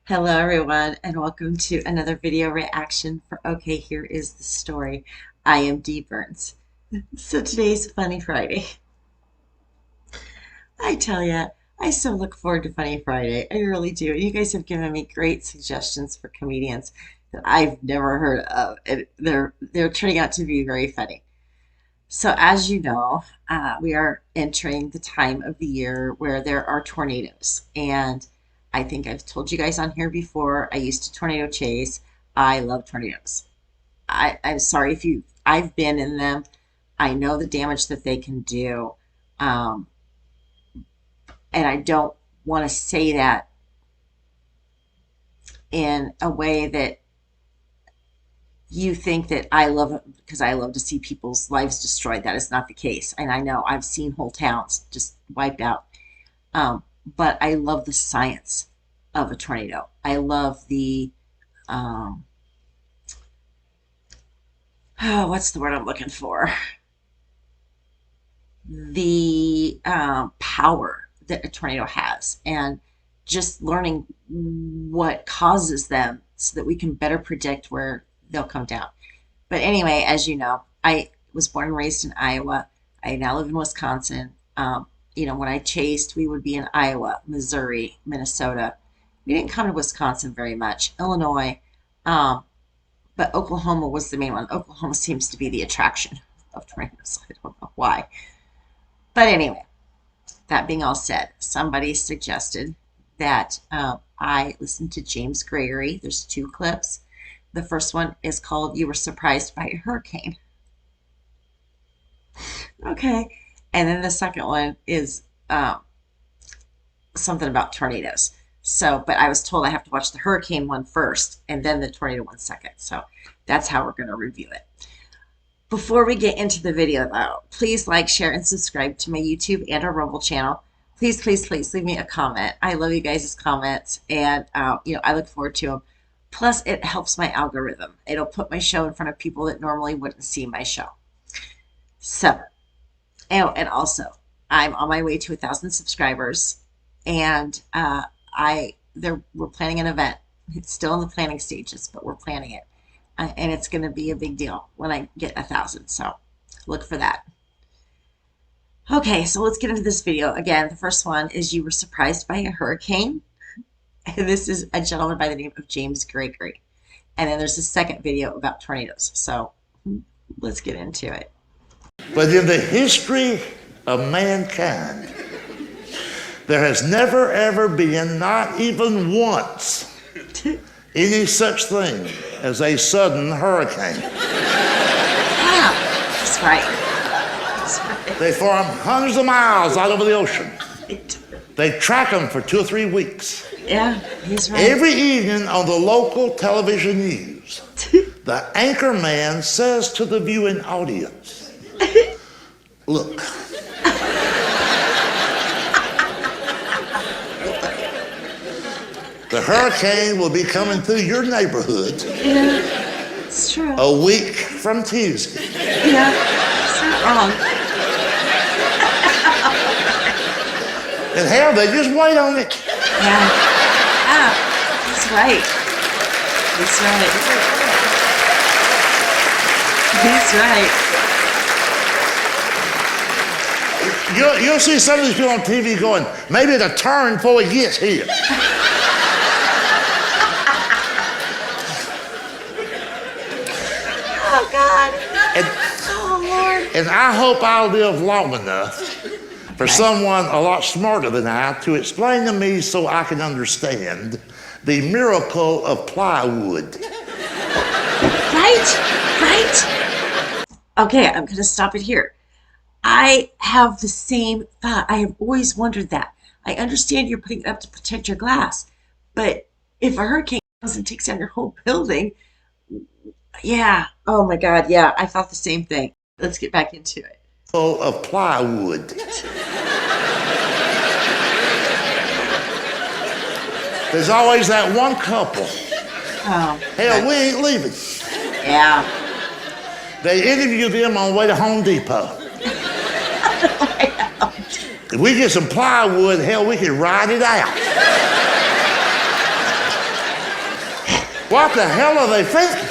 Hello everyone and welcome to another video reaction for Okay, Here is the Story. I am Dee Burns. So today's Funny Friday. I tell ya, I so look forward to Funny Friday. I really do. You guys have given me great suggestions for comedians that I've never heard of, and they're turning out to be very funny. So as you know, we are entering the time of the year where there are tornadoes. And I think I've told you guys on here before, I used to tornado chase. I love tornadoes. I'm sorry if I've been in them. I know the damage that they can do. Um, and I don't want to say that in a way that you think that I love it because I love to see people's lives destroyed. That is not the case. And I know I've seen whole towns just wiped out. But I love the science of a tornado. I love the, what's the word I'm looking for? The power that a tornado has, and just learning what causes them so that we can better predict where they'll come down. But anyway, as you know, I was born and raised in Iowa. I now live in Wisconsin. When I chased, we would be in Iowa, Missouri, Minnesota. We didn't come to Wisconsin very much, Illinois, but Oklahoma was the main one. Oklahoma seems to be the attraction of tornadoes. I don't know why. But anyway, that being all said, somebody suggested that I listen to James Gregory. There's two clips. The first one is called You Were Surprised by a Hurricane. Okay. And then the second one is something about tornadoes. So, but I was told I have to watch the hurricane one first and then the tornado one second. So that's how we're going to review it. Before we get into the video, though, please like, share, and subscribe to my YouTube and our Rumble channel. Please, please, please leave me a comment. I love you guys' comments, and I look forward to them. Plus, it helps my algorithm. It'll put my show in front of people that normally wouldn't see my show. So, and also, I'm on my way to 1,000 subscribers, and we're planning an event. It's still in the planning stages, but we're planning it. And it's going to be a big deal when I get 1,000. So look for that. Okay, so let's get into this video. Again, the first one is You Were Surprised by a Hurricane. And this is a gentleman by the name of James Gregory. And then there's a second video about tornadoes. So let's get into it. But in the history of mankind, there has never, ever been, not even once, any such thing as a sudden hurricane. Yeah, that's right. That's right. They form hundreds of miles out over the ocean. They track them for 2 or 3 weeks. Yeah, he's right. Every evening on the local television news, the anchor man says to the viewing audience, look, the hurricane will be coming through your neighborhood. Yeah, it's true. A week from Tuesday. Yeah, it's not wrong. And hell, they just wait on it. Yeah, he's right. He's right. He's right. You'll see some of these people on TV going, maybe it'll turn before it gets here. Oh, God. And, Oh, Lord. and I hope I'll live long enough for someone a lot smarter than I to explain to me so I can understand the miracle of plywood. Right? Okay, I'm going to stop it here. I have the same thought. I have always wondered that. I understand you're putting it up to protect your glass, but if a hurricane comes and takes down your whole building, yeah. Oh my God, yeah. I thought the same thing. Let's get back into it. Of plywood. There's always that one couple. Oh. Hell, we ain't leaving. Yeah. They interview them on the way to Home Depot. If we get some plywood, hell, we can ride it out. What the hell are they thinking?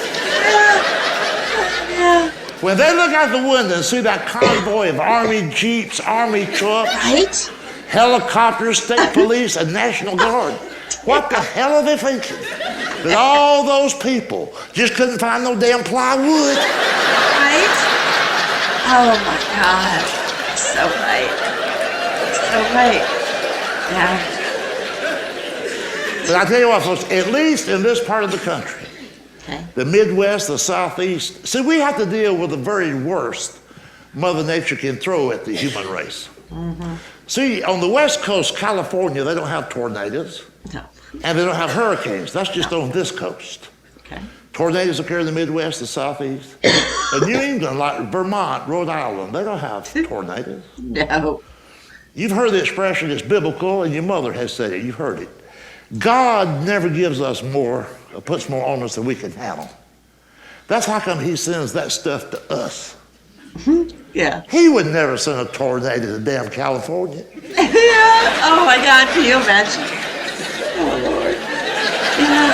Yeah. When they look out the window and see that convoy of Army Jeeps, Army trucks, Right? helicopters, state police, and National Guard, what the hell are they thinking? That all those people just couldn't find no damn plywood? Right? Oh my God. So right. So right. Yeah. But I tell you what, folks, at least in this part of the country, Okay. the Midwest, the Southeast, see, we have to deal with the very worst Mother Nature can throw at the human race. Mm-hmm. See, on the West Coast, California, they don't have tornadoes, No. and they don't have hurricanes. That's just on this coast. Okay. Tornadoes occur in the Midwest, the Southeast. In New England, like Vermont, Rhode Island, they don't have tornadoes. No. You've heard the expression, it's biblical, and your mother has said it. You've heard it. God never gives us more, or puts more on us than we can handle. That's how come he sends that stuff to us. Yeah. He would never send a tornado to damn California. Yeah. Oh my God. Can you imagine? Oh Lord. Yeah.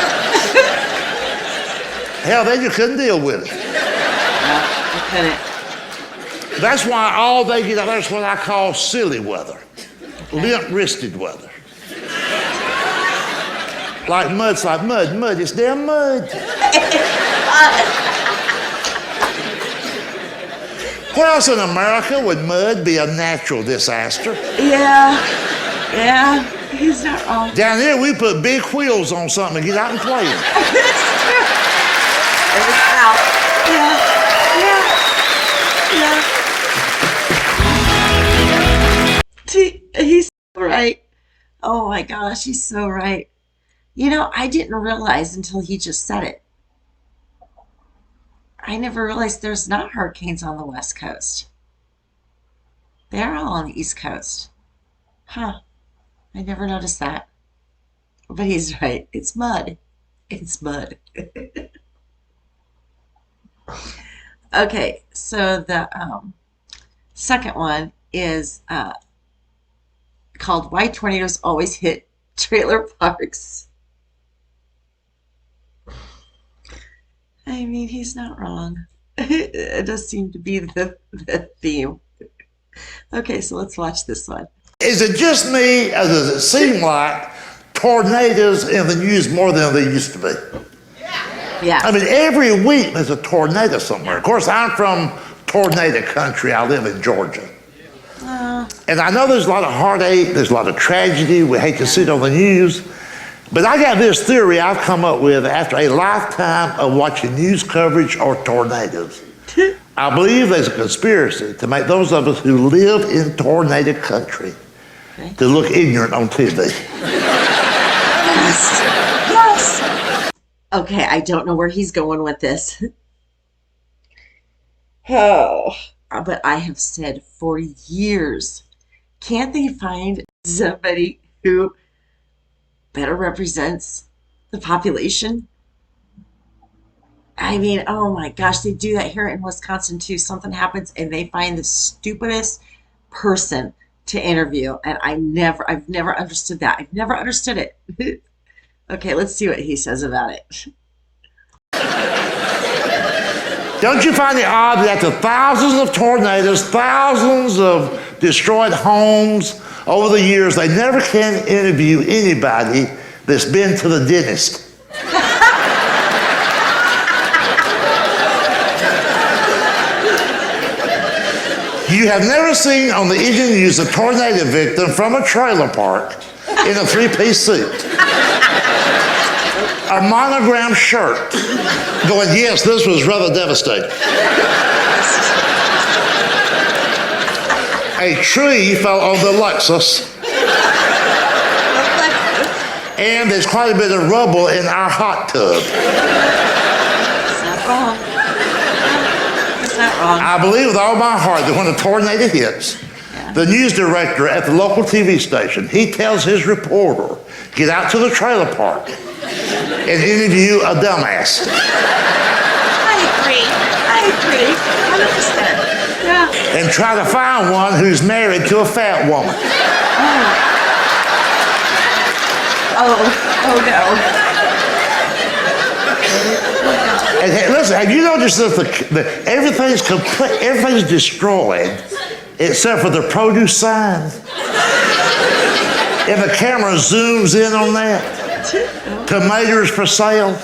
Hell, they just couldn't deal with it. No, I couldn't. That's why all they get, that's what I call silly weather. Limp-wristed weather. Like mud's like mud, mud, it's damn mud. Where else in America would mud be a natural disaster? Yeah. Yeah. He's not wrong. Down here, we put big wheels on something and get out and play. It's true. It's out. Yeah. Yeah. Yeah. He's so right. Oh my gosh, he's so right. You know, I didn't realize until he just said it. I never realized there's not hurricanes on the West Coast. They're all on the East Coast. Huh. I never noticed that. But he's right. It's mud. It's mud. Okay, so the second one is called Why Tornadoes Always Hit Trailer Parks. I mean, he's not wrong. It does seem to be the theme. Okay, so let's watch this one. Is it just me, or does it seem like tornadoes in the news more than they used to be? Yeah. I mean, every week there's a tornado somewhere. Of course, I'm from tornado country. I live in Georgia. And I know there's a lot of heartache, there's a lot of tragedy. We hate to see it on the news. But I got this theory I've come up with after a lifetime of watching news coverage or tornadoes. I believe there's a conspiracy to make those of us who live in tornado country to look ignorant on TV. Yes. Yes. Okay, I don't know where he's going with this. Oh, but I have said for years, can't they find somebody who better represents the population? I mean, oh my gosh, they do that here in Wisconsin too. Something happens and they find the stupidest person to interview. And I've never understood that. I've never understood it. Okay, let's see what he says about it. Don't you find it odd that the thousands of tornadoes, thousands of destroyed homes over the years, they never can interview anybody that's been to the dentist? You have never seen on the evening news a tornado victim from a trailer park in a three-piece suit, a monogrammed shirt, going, yes, this was rather devastating. A tree fell on the Lexus, and there's quite a bit of rubble in our hot tub. It's not wrong. It's not wrong. I believe with all my heart that when a tornado hits, the news director at the local TV station, he tells his reporter, get out to the trailer park and interview a dumbass. I agree. 100%. Yeah. And try to find one who's married to a fat woman. Oh no. And hey, listen, have you noticed that everything's destroyed except for the produce sign? And the camera zooms in on that. Tomatoes for sale,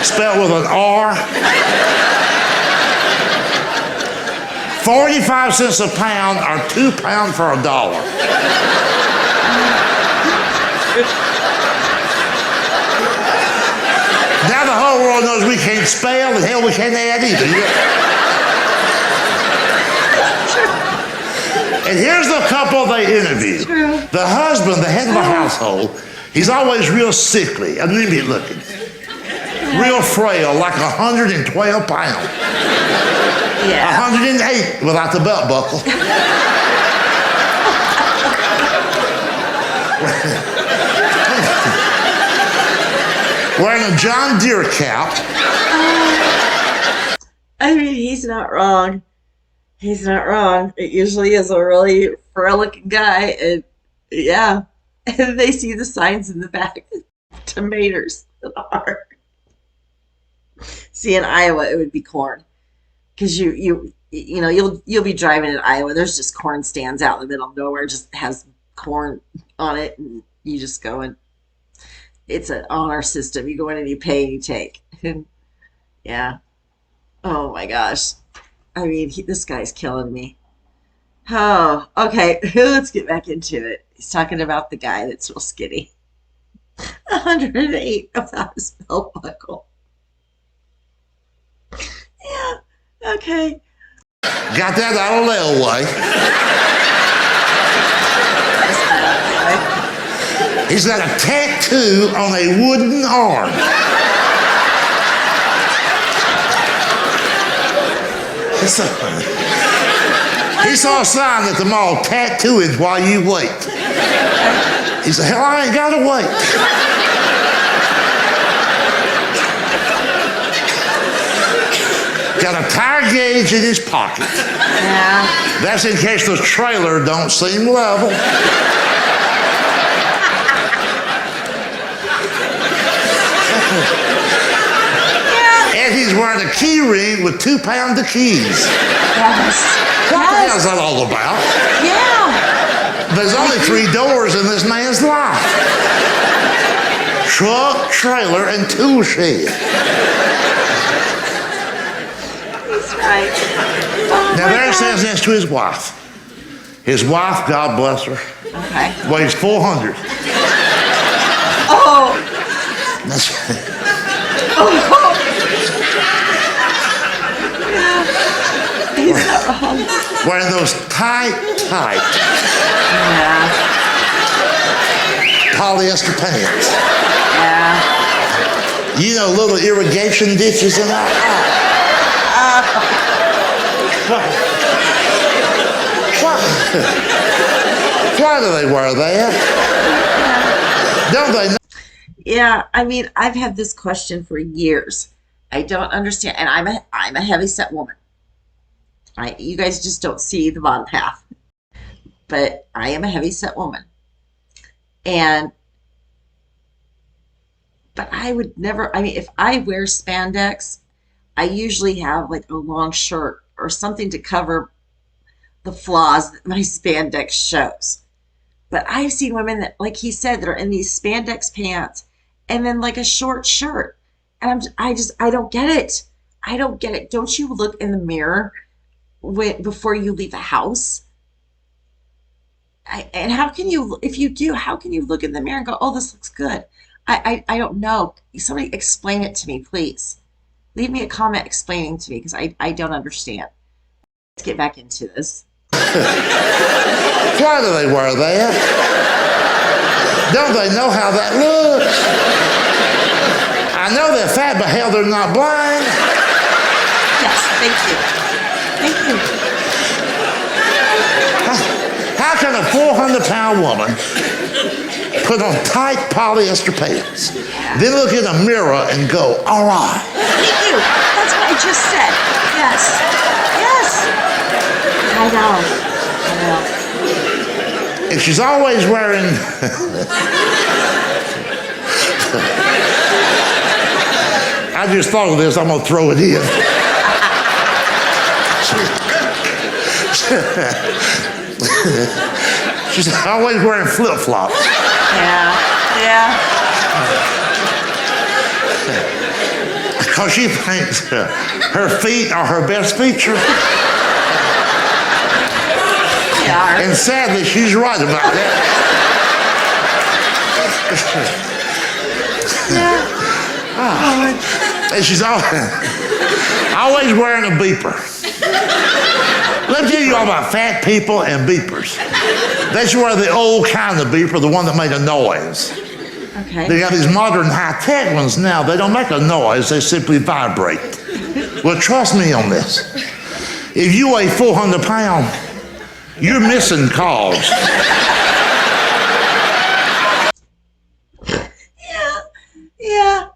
spelled with an R. 45 cents a pound or £2 for $1. Now the whole world knows we can't spell, and hell, we can't add either. And here's the couple they interviewed. The husband, the head of the household, he's always real sickly, anemic looking, real frail, like 112 pounds. Yeah. 108 without the belt buckle. Wearing a John Deere cap. I mean, he's not wrong. He's not wrong. It usually is a really frail-looking guy, and yeah, and they see the signs in the back. Tomatoes are. See, in Iowa, it would be corn, because you know you'll be driving in Iowa. There's just corn stands out in the middle of nowhere, just has corn on it, and you just go and it's an honor system. You go in and you pay and you take. Yeah. Oh my gosh. I mean, this guy's killing me. Oh, okay. Let's get back into it. He's talking about the guy that's real skinny. 108 without his belt buckle. Yeah. Okay. Got that out of the way. He's got a tattoo on a wooden arm. He saw a sign at the mall, tattooing while you wait. He said, hell, I ain't got to wait. Got a tire gauge in his pocket. Yeah. That's in case the trailer don't seem level. And he's wearing a key ring with 2 pounds of keys. Yes. What the hell is that all about? Yeah. There's only 3 doors in this man's life. Truck, trailer, and tool shed. He's right. Oh Now there it says next to his wife. His wife, God bless her, Okay. weighs 400. Oh. He's not wrong. Wearing those tight Yeah. polyester pants. Yeah. You know, little irrigation ditches and all. Why do they wear that? Don't they know? Yeah, I mean, I've had this question for years. I don't understand, and I'm a heavy set woman. You guys just don't see the bottom half, but I am a heavy set woman, but I would never. I mean, if I wear spandex, I usually have like a long shirt or something to cover the flaws that my spandex shows. But I've seen women that, like he said, that are in these spandex pants and then like a short shirt. And I don't get it. I don't get it. Don't you look in the mirror before you leave the house? And how can you, if you do, how can you look in the mirror and go, oh, this looks good? I don't know. Somebody explain it to me, please. Leave me a comment explaining to me because I don't understand. Let's get back into this. Why do they wear that? Don't they know how that looks? I know they're fat, but hell, they're not blind. Yes, thank you. Thank you. How can a 400-pound woman put on tight polyester pants, then look in a mirror and go, all right? Thank you. That's what I just said. Yes. Yes. I know. And she's always wearing I just thought of this. I'm going to throw it in. She's always wearing flip-flops. Yeah. Because she thinks her feet are her best feature. Yeah. And sadly, she's right about that. And she's always wearing a beeper. Let me tell you all about fat people and beepers. That's where the old kind of beeper, the one that made a noise. Okay. They got these modern high-tech ones now. They don't make a noise. They simply vibrate. Well, trust me on this. If you weigh 400 pounds, you're missing calls. Yeah.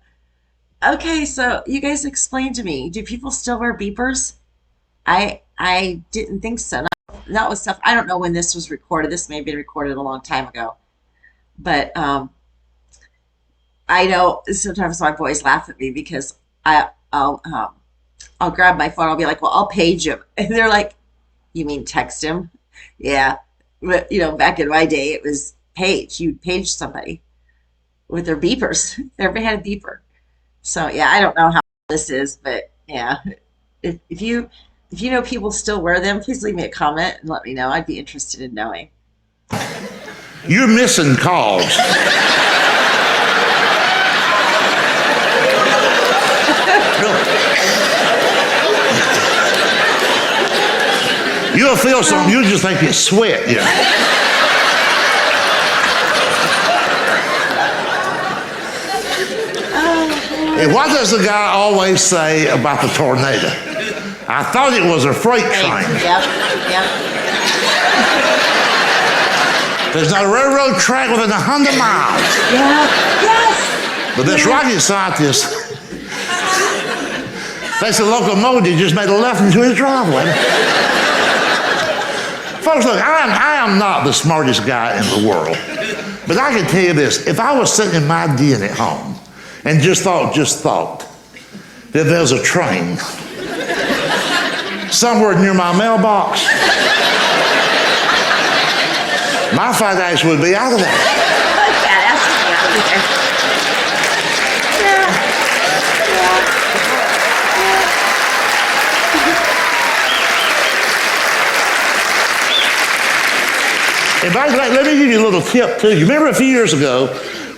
Okay, so you guys explain to me, do people still wear beepers? I didn't think so. Not with stuff. I don't know when this was recorded. This may have been recorded a long time ago. But I know sometimes my boys laugh at me because I'll grab my phone. I'll be like, well, I'll page him. And they're like, you mean text him? Yeah. But, back in my day, it was page. You'd page somebody with their beepers. Everybody had a beeper. So, yeah, I don't know how this is, but, yeah. If you know people still wear them, please leave me a comment and let me know. I'd be interested in knowing. You're missing calls. You'll feel something, you'll just think it's sweat. Yeah. And what does the guy always say about the tornado? I thought it was a freight train. Yep. There's not a railroad track within 100 miles. Yeah. Yes. But this rocket scientist thinks the locomotive just made a left into his driveway. Folks, look, I am not the smartest guy in the world. But I can tell you this. If I was sitting in my den at home and just thought that there's a train somewhere near my mailbox, my fat ass would be out of there. And by the way, let me give you a little tip too. You remember a few years ago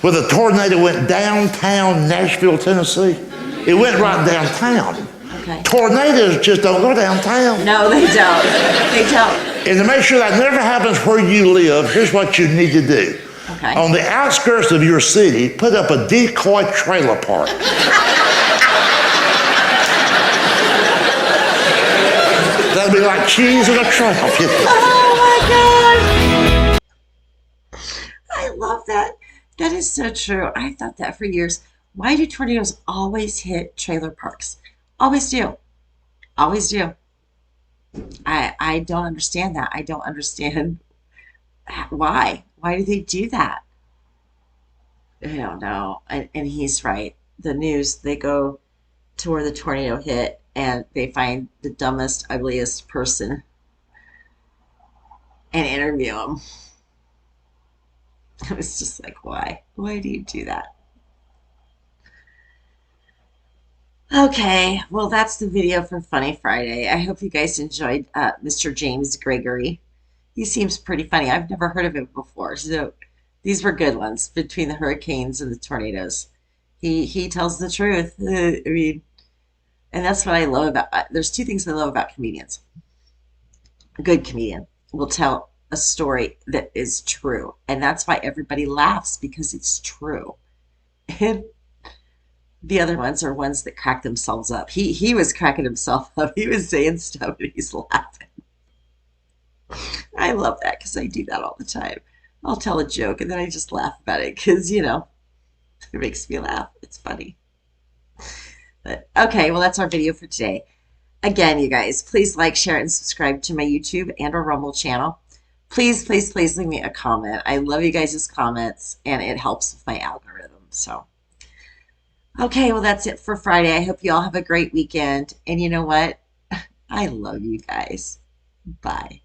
where the tornado went downtown Nashville, Tennessee? It went right downtown. Okay. Tornadoes just don't go downtown. No, they don't. They don't. And to make sure that never happens where you live, here's what you need to do. Okay. On the outskirts of your city, put up a decoy trailer park. That'll be like cheese in a trail. Oh my God. I love that. That is so true. I thought that for years. Why do tornadoes always hit trailer parks? Always do. Always do. I don't understand that. I don't understand why. Why do they do that? I don't know. And he's right. The news, they go to where the tornado hit and they find the dumbest, ugliest person and interview him. I was just like, why? Why do you do that? Okay, well, that's the video for Funny Friday. I hope you guys enjoyed Mr. James Gregory. He seems pretty funny. I've never heard of him before, so these were good ones between the hurricanes and the tornadoes. He tells the truth. I mean, and that's what I love about. There's two things I love about comedians. A good comedian will tell a story that is true, and that's why everybody laughs, because it's true. And the other ones are ones that crack themselves up. He was cracking himself up. He was saying stuff and he's laughing. I love that because I do that all the time. I'll tell a joke and then I just laugh about it because, it makes me laugh. It's funny. But okay, well, that's our video for today. Again, you guys, please like, share, and subscribe to my YouTube and our Rumble channel. Please, please, please leave me a comment. I love you guys' comments and it helps with my algorithm. So Okay, well, that's it for Friday. I hope you all have a great weekend. And you know what? I love you guys. Bye.